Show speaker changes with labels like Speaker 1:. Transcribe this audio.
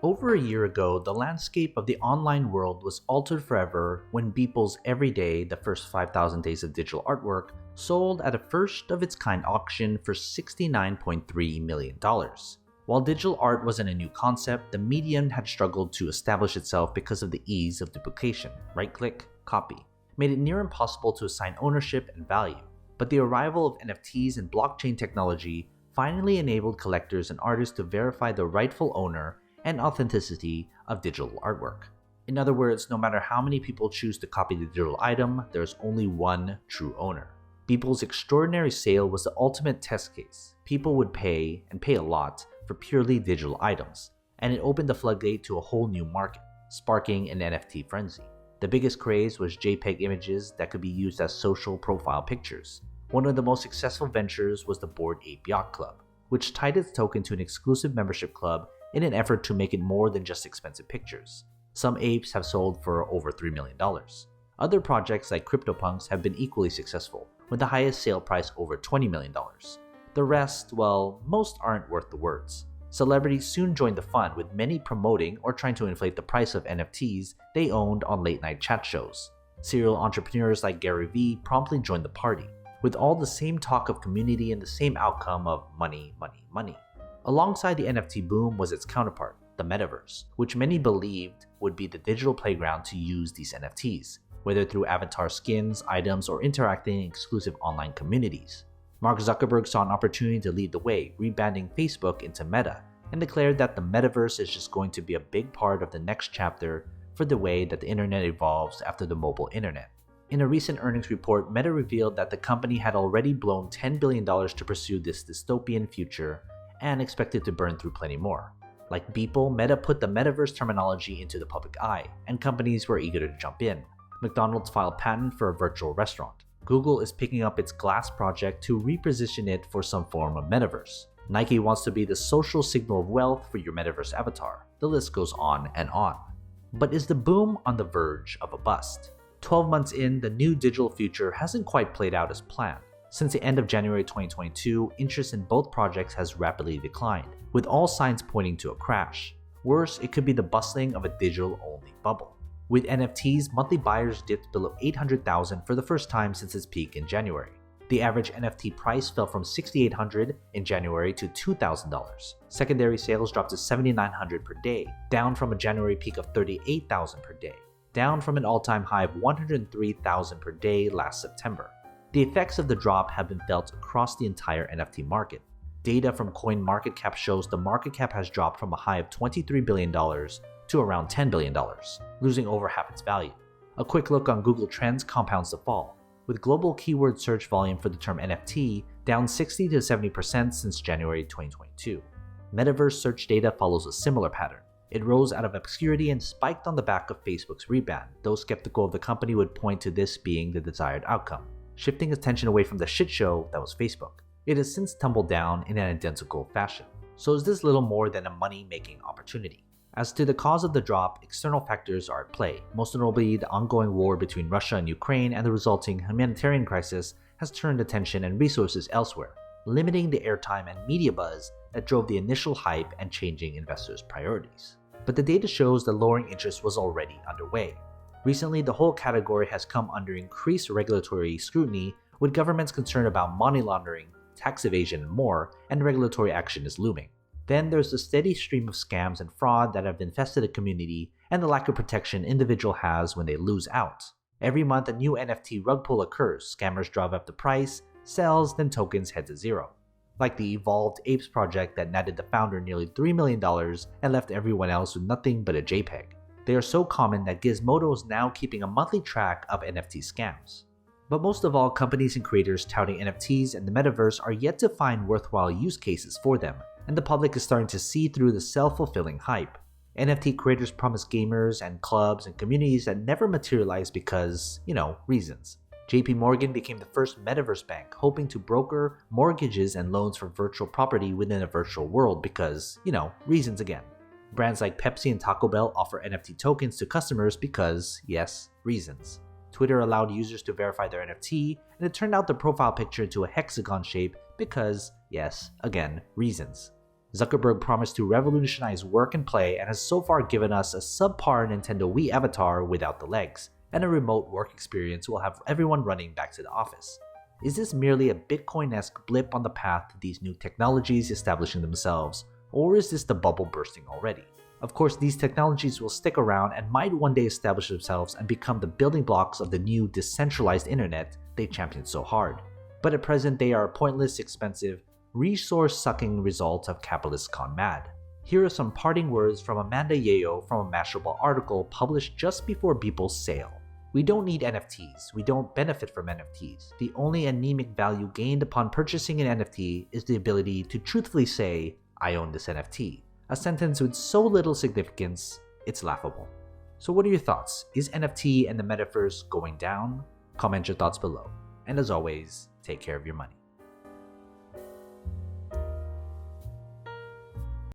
Speaker 1: Over a year ago, the landscape of the online world was altered forever when Beeple's Everyday, the first 5,000 days of digital artwork, sold at a first-of-its-kind auction for $69.3 million. While digital art wasn't a new concept, the medium had struggled to establish itself because of the ease of duplication. Right-click, copy. Made it near impossible to assign ownership and value. But the arrival of NFTs and blockchain technology finally enabled collectors and artists to verify the rightful owner and authenticity of digital artwork. In other words, no matter how many people choose to copy the digital item, there's only one true owner. Beeple's extraordinary sale was the ultimate test case. People would pay, and pay a lot, for purely digital items, and it opened the floodgate to a whole new market, sparking an NFT frenzy. The biggest craze was JPEG images that could be used as social profile pictures. One of the most successful ventures was the Bored Ape Yacht Club, which tied its token to an exclusive membership club in an effort to make it more than just expensive pictures. Some apes have sold for over $3 million. Other projects like CryptoPunks have been equally successful, with the highest sale price over $20 million. The rest, well, most aren't worth the words. Celebrities soon joined the fun, with many promoting or trying to inflate the price of NFTs they owned on late-night chat shows. Serial entrepreneurs like Gary Vee promptly joined the party, with all the same talk of community and the same outcome of money, money, money. Alongside the NFT boom was its counterpart, the Metaverse, which many believed would be the digital playground to use these NFTs, whether through avatar skins, items, or interacting in exclusive online communities. Mark Zuckerberg saw an opportunity to lead the way, rebranding Facebook into Meta, and declared that the Metaverse is just going to be a big part of the next chapter for the way that the internet evolves after the mobile internet. In a recent earnings report, Meta revealed that the company had already blown $10 billion to pursue this dystopian future, and expected to burn through plenty more. Like Beeple, Meta put the metaverse terminology into the public eye, and companies were eager to jump in. McDonald's filed patent for a virtual restaurant. Google is picking up its Glass project to reposition it for some form of metaverse. Nike wants to be the social signal of wealth for your metaverse avatar. The list goes on and on. But is the boom on the verge of a bust? 12 months in, the new digital future hasn't quite played out as planned. Since the end of January 2022, interest in both projects has rapidly declined, with all signs pointing to a crash. Worse, it could be the busting of a digital-only bubble. With NFTs, monthly buyers dipped below 800,000 for the first time since its peak in January. The average NFT price fell from $6,800 in January to $2,000. Secondary sales dropped to $7,900 per day, down from a January peak of $38,000 per day, down from an all-time high of $103,000 per day last September. The effects of the drop have been felt across the entire NFT market. Data from CoinMarketCap shows the market cap has dropped from a high of $23 billion to around $10 billion, losing over half its value. A quick look on Google Trends compounds the fall, with global keyword search volume for the term NFT down 60 to 70% since January 2022. Metaverse search data follows a similar pattern. It rose out of obscurity and spiked on the back of Facebook's rebrand. Those skeptical of the company would point to this being the desired outcome, shifting attention away from the shit show that was Facebook. It has since tumbled down in an identical fashion. So is this little more than a money-making opportunity? As to the cause of the drop, external factors are at play. Most notably, the ongoing war between Russia and Ukraine and the resulting humanitarian crisis has turned attention and resources elsewhere, limiting the airtime and media buzz that drove the initial hype and changing investors' priorities. But the data shows that lowering interest was already underway. Recently, the whole category has come under increased regulatory scrutiny, with governments concerned about money laundering, tax evasion, and more, and regulatory action is looming. Then there's the steady stream of scams and fraud that have infested the community, and the lack of protection individual has when they lose out. Every month, a new NFT rug pull occurs. Scammers drive up the price, sells, then tokens head to zero. Like the Evolved Apes project that netted the founder nearly $3 million and left everyone else with nothing but a JPEG. They are so common that Gizmodo is now keeping a monthly track of NFT scams. But most of all, companies and creators touting NFTs and the metaverse are yet to find worthwhile use cases for them, and the public is starting to see through the self-fulfilling hype. NFT creators promise gamers and clubs and communities that never materialize because, reasons. JP Morgan became the first metaverse bank, hoping to broker mortgages and loans for virtual property within a virtual world because, reasons again. Brands like Pepsi and Taco Bell offer NFT tokens to customers because, yes, reasons. Twitter allowed users to verify their NFT, and it turned out the profile picture into a hexagon shape because, yes, again, reasons. Zuckerberg promised to revolutionize work and play and has so far given us a subpar Nintendo Wii avatar without the legs, and a remote work experience will have everyone running back to the office. Is this merely a Bitcoin-esque blip on the path to these new technologies establishing themselves, or is this the bubble bursting already? Of course, these technologies will stick around and might one day establish themselves and become the building blocks of the new decentralized internet they championed so hard. But at present, they are a pointless, expensive, resource-sucking result of capitalists gone mad. Here are some parting words from Amanda Yeo from a Mashable article published just before Beeple's sale. We don't need NFTs. We don't benefit from NFTs. The only anemic value gained upon purchasing an NFT is the ability to truthfully say, I own this NFT. A sentence with so little significance, it's laughable. So what are your thoughts? Is NFT and the Metaverse going down? Comment your thoughts below. And as always, take care of your money.